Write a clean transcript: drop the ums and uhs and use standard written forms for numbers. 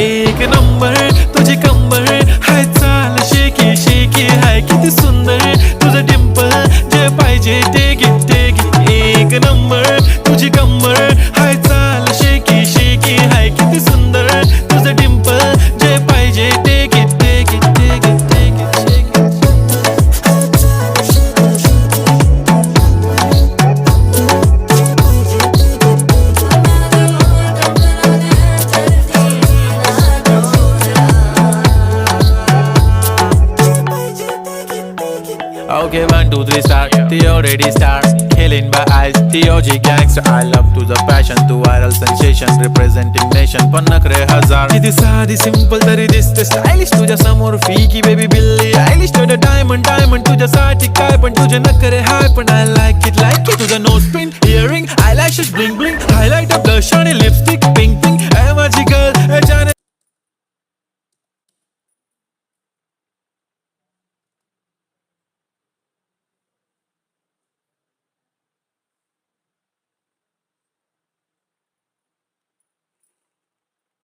एक नंबर तुझी कंबर हाय चाल शेकी शेकी हाय किती सुंदर तुझं डिंपल जे पाहिजे ते घे एक नंबर तुझी कंबर हाय चाल शेकी शेकी हाय किती सुंदर तुझं डिंपल जे पाहिजे ते घे Okay, 1, 2, 3 start. The already start. Killing by eyes. The OG gangster. I love to the passion, to viral sensation, representing nation. पण नखरे हजार. किती साधी simple तरी दिसते stylish. तुझ्या समोर फीकी baby बिल्ली आयलिश. तुझं diamond तुझ्यासाठी काय पण तुझे नखरे हाय पण I like it. तुझं nose pin, earring, eyelashes bling bling, highlighter, blush आणि lipstick pink. ए माझी girl, ए जाने